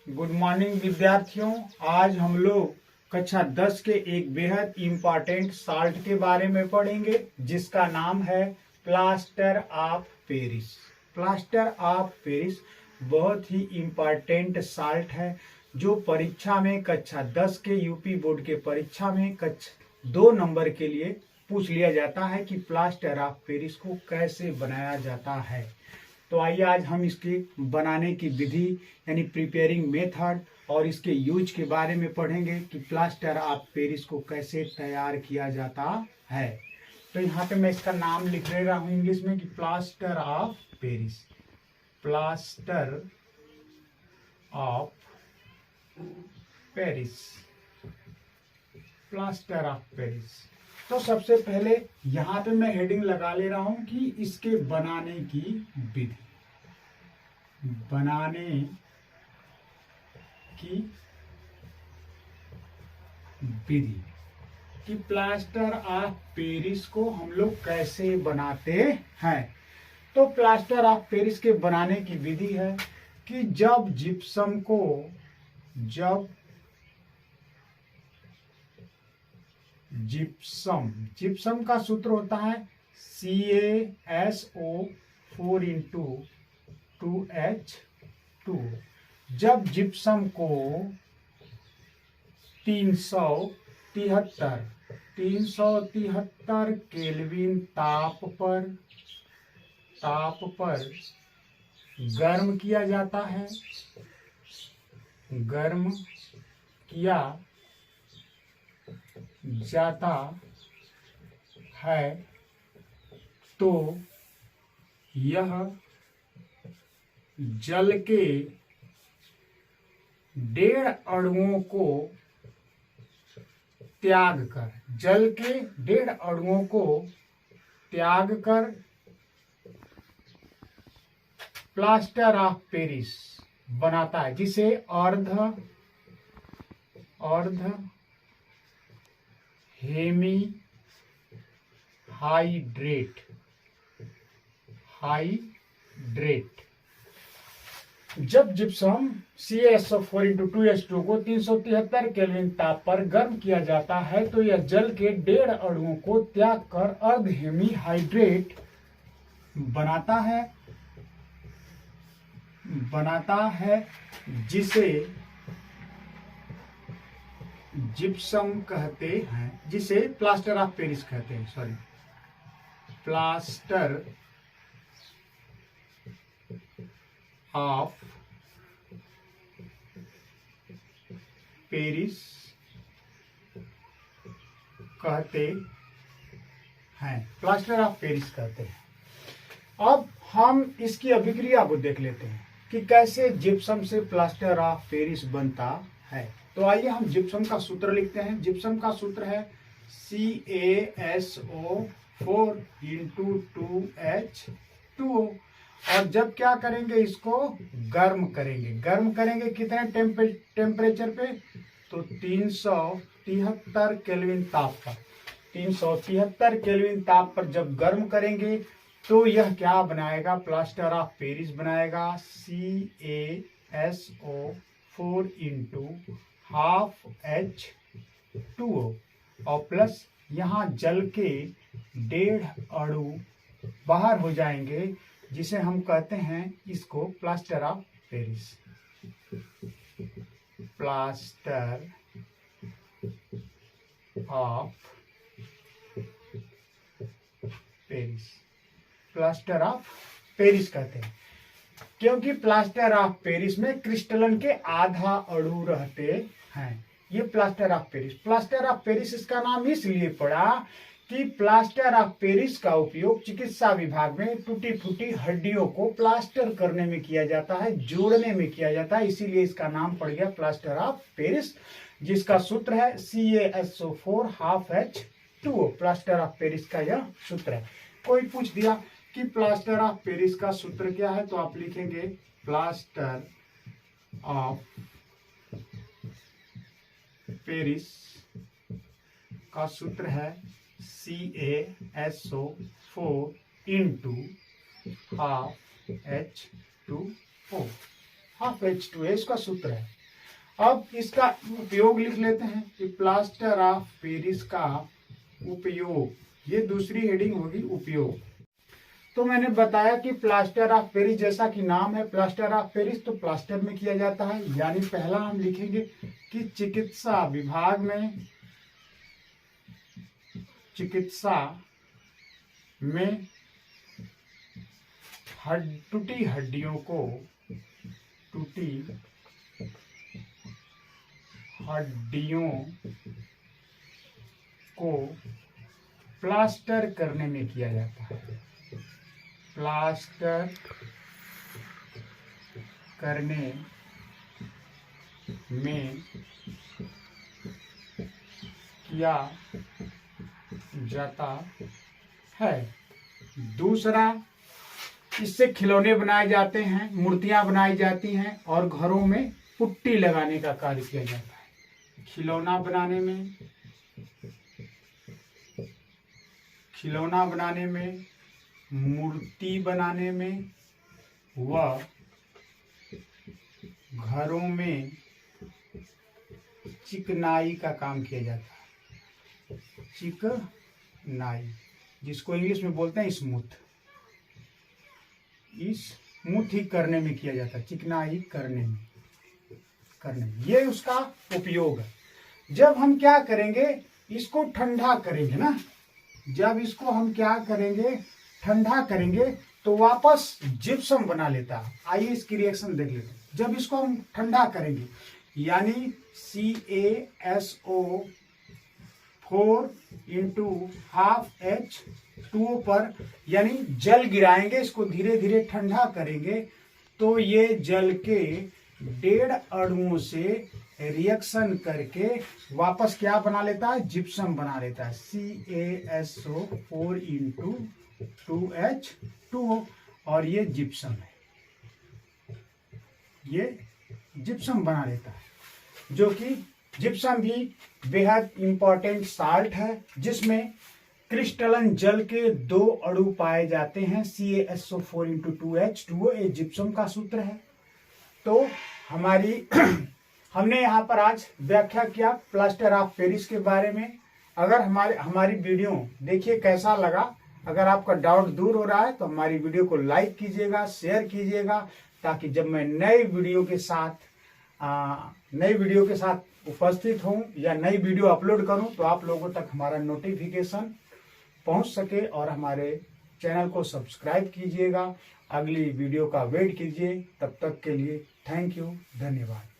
Good morning विद्यार्थियों। आज हम लोग कक्षा 10 के एक बेहद इम्पॉर्टेंट साल्ट के बारे में पढ़ेंगे जिसका नाम है plaster of Paris. Plaster of Paris बहुत ही इम्पॉर्टेंट साल्ट है जो परीक्षा में कक्षा 10 के यूपी बोर्ड के परीक्षा में कक्षा 2 नंबर के लिए पूछ लिया जाता है कि प्लास्टर ऑफ पेरिस को कैसे बनाया जाता है। तो आइए आज हम इसके बनाने की विधि यानी प्रिपेयरिंग मेथड और इसके यूज के बारे में पढ़ेंगे कि प्लास्टर ऑफ पेरिस को कैसे तैयार किया जाता है। तो यहाँ पे मैं इसका नाम लिख ले रहा हूँ इंग्लिश में कि plaster of Paris. Plaster of Paris, plaster of Paris. तो सबसे पहले यहाँ पे मैं हेडिंग लगा ले रहा हूं कि इसके बनाने की विधि। बनाने की विधि कि प्लास्टर ऑफ पेरिस को हम लोग कैसे बनाते हैं। तो प्लास्टर ऑफ पेरिस के बनाने की विधि है कि जब जिप्सम का सूत्र होता है CaSO4 × 2H2। जब जिप्सम को 373 केल्विन ताप पर गर्म किया जाता है, गर्म किया जाता है तो यह जल के 1.5 अणुओं को त्याग कर प्लास्टर ऑफ पेरिस बनाता है, जिसे अर्ध हेमी हाइड्रेट। जब जिप्सम CaSO4 × 2H2 को 373 केल्विन ताप पर गर्म किया जाता है तो यह जल के 1.5 अणुओं को त्याग कर अर्ध हेमी हाइड्रेट बनाता है जिसे जिप्सम कहते हैं, जिसे प्लास्टर ऑफ पेरिस कहते हैं। प्लास्टर ऑफ पेरिस कहते हैं। अब हम इसकी अभिक्रिया को देख लेते हैं कि कैसे जिप्सम से प्लास्टर ऑफ पेरिस बनता है। तो आइए हम जिप्सम का सूत्र लिखते हैं। जिप्सम का सूत्र है CaSO4 × 2H2। और जब क्या करेंगे, इसको गर्म करेंगे कितने टेम्परेचर पे, तो 373 केल्विन ताप पर। 373 केल्विन ताप पर जब गर्म करेंगे तो यह क्या बनाएगा, प्लास्टर ऑफ पेरिस बनाएगा। CaSO4 × 1/2H2O और प्लस यहाँ जल के 1.5 अणु बाहर हो जाएंगे, जिसे हम कहते हैं इसको plaster of Paris. Plaster of Paris कहते हैं क्योंकि प्लास्टर ऑफ पेरिस में क्रिस्टलन के आधा अणु रहते हैं। ये प्लास्टर ऑफ पेरिस इसका नाम इसलिए पड़ा कि प्लास्टर ऑफ पेरिस का उपयोग चिकित्सा विभाग में टूटी फूटी हड्डियों को प्लास्टर करने में किया जाता है, जोड़ने में किया जाता है, इसीलिए इसका नाम पड़ गया प्लास्टर ऑफ पेरिस, जिसका सूत्र है CaSO4 1/2H2O। Plaster of Paris का यह सूत्र है। कोई पूछ दिया कि प्लास्टर ऑफ पेरिस का सूत्र क्या है, तो आप लिखेंगे प्लास्टर ऑफ पेरिस का सूत्र है CaSO4 × 1/2H2O। हाफ H2O इसका सूत्र है। अब इसका उपयोग लिख लेते हैं कि प्लास्टर ऑफ पेरिस का उपयोग, ये दूसरी हेडिंग होगी उपयोग। तो मैंने बताया कि प्लास्टर ऑफ पेरिस, जैसा कि नाम है प्लास्टर ऑफ पेरिस, तो प्लास्टर में किया जाता है। यानी पहला हम लिखेंगे कि चिकित्सा विभाग में, चिकित्सा में टूटी हड्डियों को, टूटी हड्डियों को प्लास्टर करने में किया जाता है, प्लास्टर करने में किया जाता है। दूसरा, इससे खिलौने बनाए जाते हैं, मूर्तियां बनाई जाती हैं और घरों में पुट्टी लगाने का कार्य किया जाता है। खिलौना बनाने में, खिलौना बनाने में, मूर्ति बनाने में व घरों में चिकनाई का काम किया जाता है। चिकनाई, जिसको इंग्लिश में बोलते हैं स्मूथ, स्मूथ ही करने में किया जाता है, चिकनाई करने में, ये उसका उपयोग है। जब हम क्या करेंगे, इसको ठंडा करेंगे ना, जब इसको हम क्या करेंगे, ठंडा करेंगे तो वापस जिप्सम बना लेता है। आइए इसकी रिएक्शन देख लेते हैं। जब इसको हम ठंडा करेंगे यानी CaSO4 × ½ H2O पर, यानी जल गिराएंगे, इसको धीरे धीरे ठंडा करेंगे तो ये जल के 1.5 अणुओं से रिएक्शन करके वापस क्या बना लेता है, जिप्सम बना लेता है। CaSO4 × 2H2O, और ये जिप्सम है, ये जिप्सम बना लेता है। जो कि जिप्सम भी बेहद इंपॉर्टेंट साल्ट है, जिसमें क्रिस्टलन जल के 2 अणु पाए जाते हैं। CaSO4 × 2H2O ये जिप्सम का सूत्र है। तो हमारी हमने यहाँ पर आज व्याख्या किया प्लास्टर ऑफ पेरिस के बारे में। अगर हमारी वीडियो देखिए कैसा लगा, अगर आपका डाउट दूर हो रहा है तो हमारी वीडियो को लाइक कीजिएगा, शेयर कीजिएगा, ताकि जब मैं नए वीडियो के साथ उपस्थित हूँ या नई वीडियो अपलोड करूँ तो आप लोगों तक हमारा नोटिफिकेशन पहुँच सके। और हमारे चैनल को सब्सक्राइब कीजिएगा, अगली वीडियो का वेट कीजिए। तब तक के लिए थैंक यू, धन्यवाद।